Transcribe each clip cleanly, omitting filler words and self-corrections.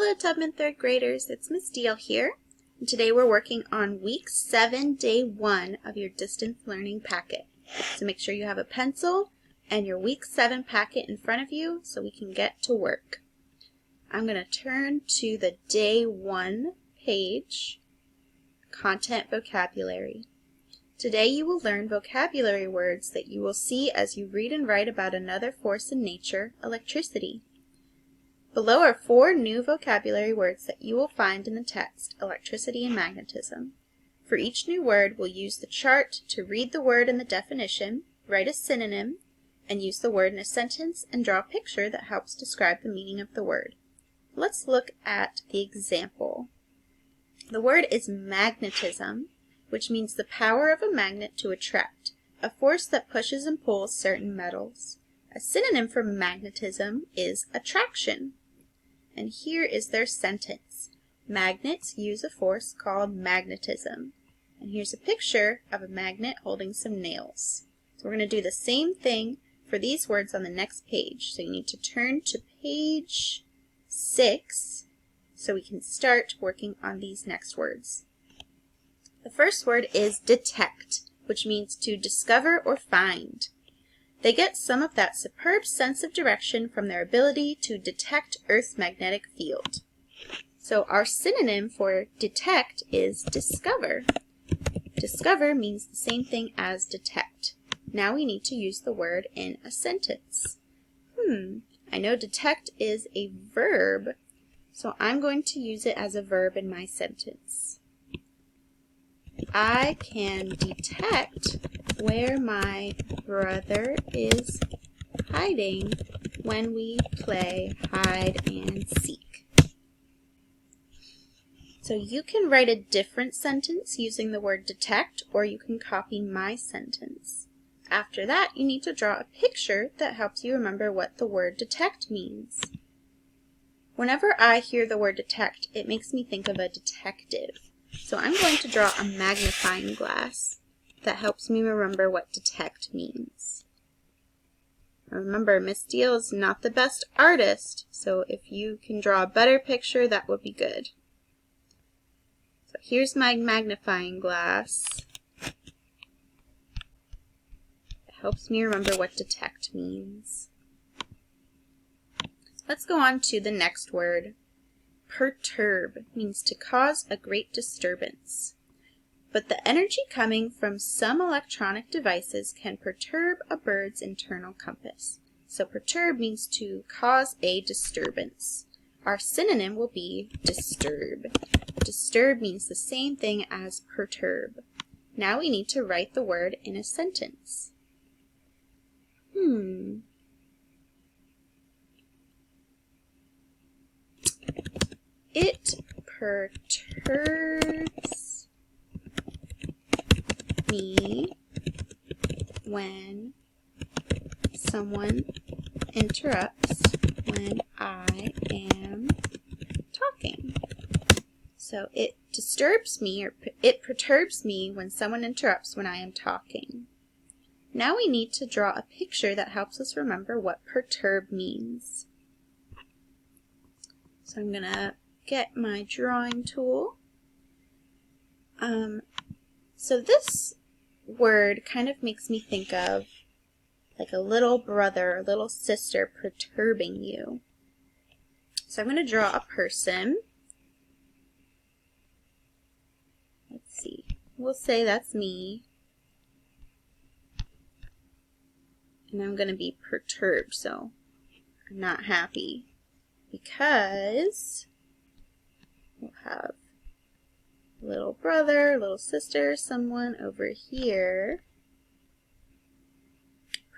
Hello Tubman 3rd graders, it's Miss Deal here, and today we're working on week 7, day 1 of your distance learning packet. So make sure you have a pencil and your week 7 packet in front of you so we can get to work. I'm going to turn to the day 1 page, content vocabulary. Today you will learn vocabulary words that you will see as you read and write about another force in nature, electricity. Below are 4 new vocabulary words that you will find in the text, electricity and magnetism. For each new word, we'll use the chart to read the word and the definition, write a synonym, and use the word in a sentence and draw a picture that helps describe the meaning of the word. Let's look at the example. The word is magnetism, which means the power of a magnet to attract, a force that pushes and pulls certain metals. A synonym for magnetism is attraction. And here is their sentence. Magnets use a force called magnetism. And here's a picture of a magnet holding some nails. So we're going to do the same thing for these words on the next page. So you need to turn to page 6 so we can start working on these next words. The first word is detect, which means to discover or find. They get some of that superb sense of direction from their ability to detect Earth's magnetic field. So our synonym for detect is discover. Discover means the same thing as detect. Now we need to use the word in a sentence. I know detect is a verb, so I'm going to use it as a verb in my sentence. I can detect where my brother is hiding when we play hide and seek. So you can write a different sentence using the word detect, or you can copy my sentence. After that, you need to draw a picture that helps you remember what the word detect means. Whenever I hear the word detect, it makes me think of a detective. So I'm going to draw a magnifying glass that helps me remember what detect means. Remember, Miss Deal is not the best artist, so if you can draw a better picture, that would be good. So here's my magnifying glass. It helps me remember what detect means. Let's go on to the next word. Perturb means to cause a great disturbance. But the energy coming from some electronic devices can perturb a bird's internal compass. So perturb means to cause a disturbance. Our synonym will be disturb. Disturb means the same thing as perturb. Now we need to write the word in a sentence. It perturbs me when someone interrupts when I am talking. So it disturbs me, or it perturbs me when someone interrupts when I am talking. Now we need to draw a picture that helps us remember what perturb means. So I'm going to get my drawing tool. So this word kind of makes me think of like a little brother or little sister perturbing you. So I'm going to draw a person. Let's see. We'll say that's me. And I'm going to be perturbed, so I'm not happy because we'll have little brother, little sister, someone over here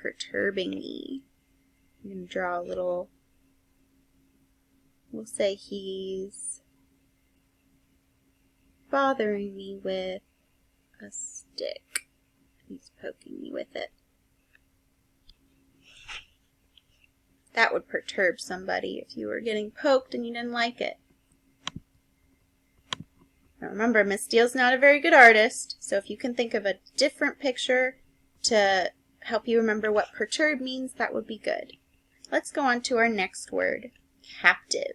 perturbing me. I'm going to draw a little, we'll say he's bothering me with a stick. He's poking me with it. That would perturb somebody if you were getting poked and you didn't like it. Now remember, Miss Deal's not a very good artist, so if you can think of a different picture to help you remember what perturb means, that would be good. Let's go on to our next word, captive.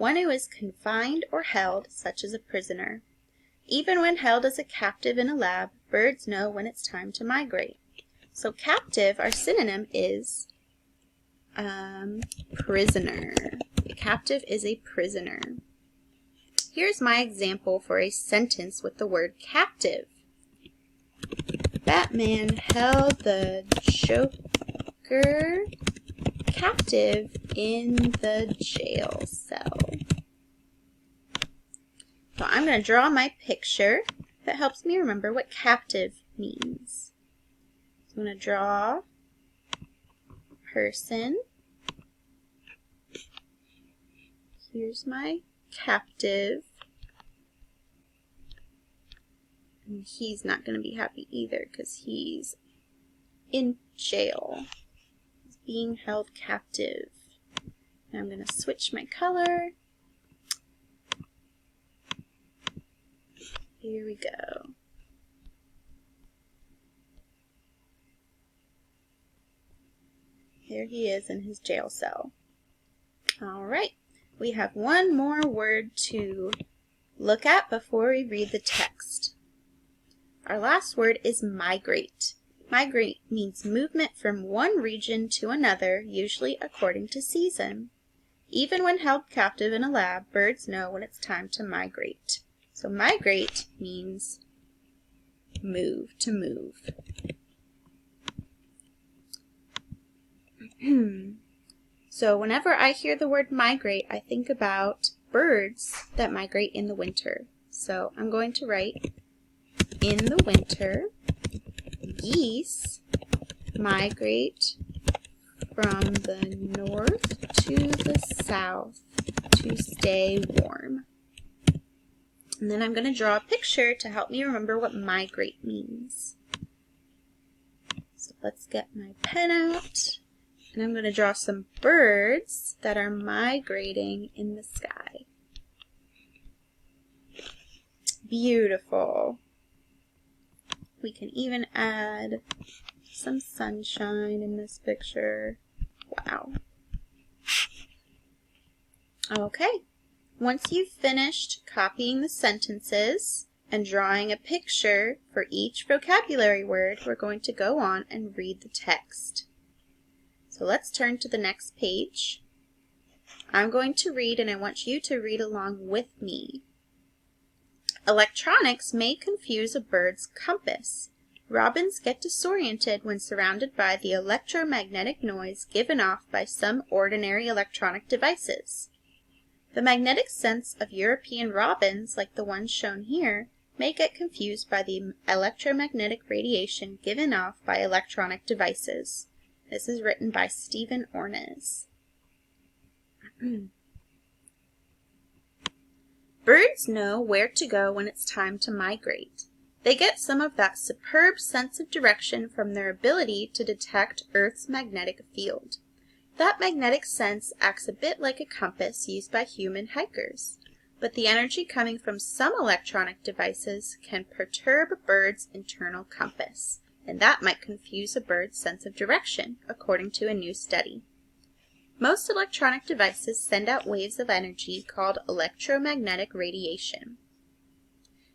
one who is confined or held, such as a prisoner. Even when held as a captive in a lab, birds know when it's time to migrate. So captive, our synonym is prisoner. A captive is a prisoner. Here's my example for a sentence with the word captive. Batman held the Joker captive in the jail cell. So I'm going to draw my picture that helps me remember what captive means. So I'm going to draw a person. Here's my captive. And he's not going to be happy either because he's in jail. He's being held captive. Now I'm going to switch my color. Here we go. There he is in his jail cell. All right, we have one more word to look at before we read the text. Our last word is migrate. Migrate means movement from one region to another, usually according to season. Even when held captive in a lab, birds know when it's time to migrate. So migrate means move, to move. So whenever I hear the word migrate, I think about birds that migrate in the winter. So I'm going to write, in the winter, geese migrate from the north to the south to stay warm. And then I'm going to draw a picture to help me remember what migrate means. So let's get my pen out. And I'm going to draw some birds that are migrating in the sky. Beautiful. We can even add some sunshine in this picture. Wow. Okay. Once you've finished copying the sentences and drawing a picture for each vocabulary word, we're going to go on and read the text. So let's turn to the next page. I'm going to read and I want you to read along with me. Electronics may confuse a bird's compass. Robins get disoriented when surrounded by the electromagnetic noise given off by some ordinary electronic devices. The magnetic sense of European robins, like the ones shown here, may get confused by the electromagnetic radiation given off by electronic devices. This is written by Stephen Ornes. Birds know where to go when it's time to migrate. They get some of that superb sense of direction from their ability to detect Earth's magnetic field. That magnetic sense acts a bit like a compass used by human hikers, but the energy coming from some electronic devices can perturb a bird's internal compass, and that might confuse a bird's sense of direction, according to a new study. Most electronic devices send out waves of energy called electromagnetic radiation.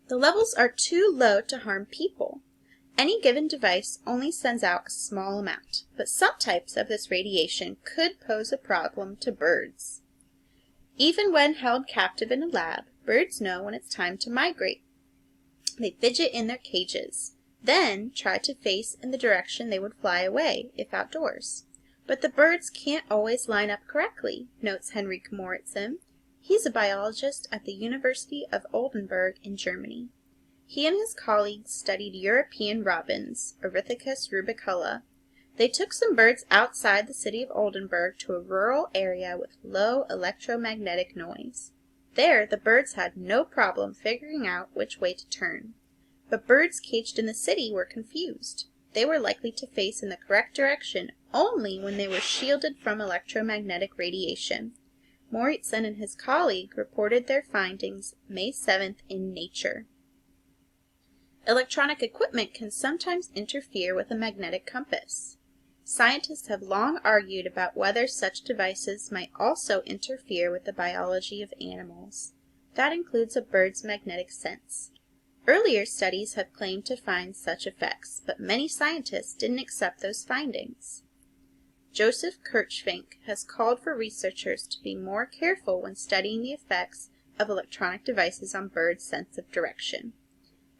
The levels are too low to harm people. Any given device only sends out a small amount, but some types of this radiation could pose a problem to birds. Even when held captive in a lab, birds know when it's time to migrate. They fidget in their cages, then try to face in the direction they would fly away if outdoors. But the birds can't always line up correctly, notes Henrik Moritzen. He's a biologist at the University of Oldenburg in Germany. He and his colleagues studied European robins, Ornithocus rubicola. They took some birds outside the city of Oldenburg to a rural area with low electromagnetic noise. There, the birds had no problem figuring out which way to turn. But birds caged in the city were confused. They were likely to face in the correct direction only when they were shielded from electromagnetic radiation. Moritzen and his colleague reported their findings May 7th in Nature. Electronic equipment can sometimes interfere with a magnetic compass. Scientists have long argued about whether such devices might also interfere with the biology of animals. That includes a bird's magnetic sense. Earlier studies have claimed to find such effects, but many scientists didn't accept those findings. Joseph Kirchfink has called for researchers to be more careful when studying the effects of electronic devices on birds' sense of direction.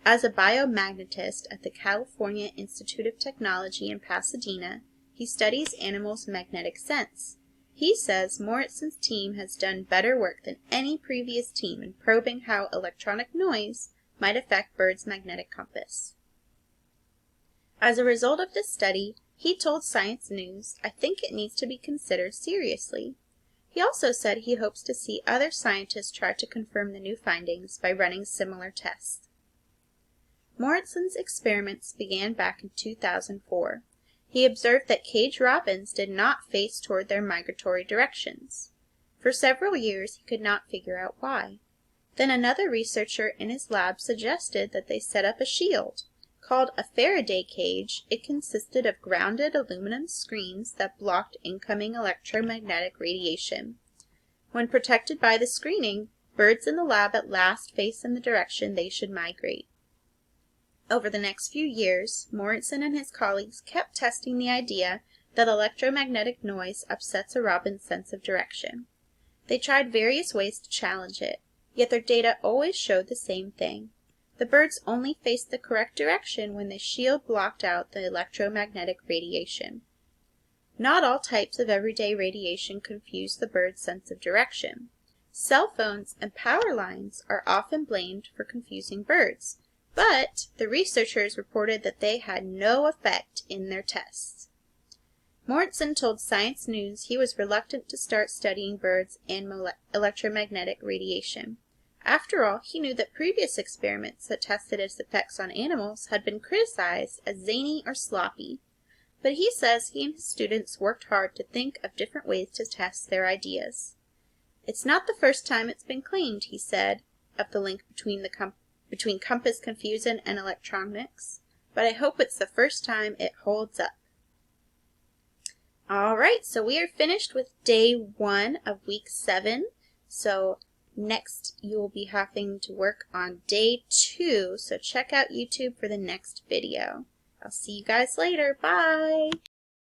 As a biomagnetist at the California Institute of Technology in Pasadena, he studies animals' magnetic sense. He says Morrison's team has done better work than any previous team in probing how electronic noise might affect birds' magnetic compass. As a result of this study, he told Science News, "I think it needs to be considered seriously." He also said he hopes to see other scientists try to confirm the new findings by running similar tests. Morrison's experiments began back in 2004. He observed that caged robins did not face toward their migratory directions. For several years, he could not figure out why. Then another researcher in his lab suggested that they set up a shield. Called a Faraday cage, it consisted of grounded aluminum screens that blocked incoming electromagnetic radiation. When protected by the screening, birds in the lab at last faced in the direction they should migrate. Over the next few years, Morrison and his colleagues kept testing the idea that electromagnetic noise upsets a robin's sense of direction. They tried various ways to challenge it, yet their data always showed the same thing. The birds only faced the correct direction when the shield blocked out the electromagnetic radiation. Not all types of everyday radiation confuse the bird's sense of direction. Cell phones and power lines are often blamed for confusing birds, but the researchers reported that they had no effect in their tests. Morrison told Science News he was reluctant to start studying birds and electromagnetic radiation. After all, he knew that previous experiments that tested its effects on animals had been criticized as zany or sloppy. But he says he and his students worked hard to think of different ways to test their ideas. "It's not the first time it's been claimed," he said, of the link between compass confusion and electronics, but I hope it's the first time it holds up. Alright, so we are finished with day 1 of week 7. So next you will be having to work on day 2, so check out YouTube for the next video. I'll see you guys later. Bye!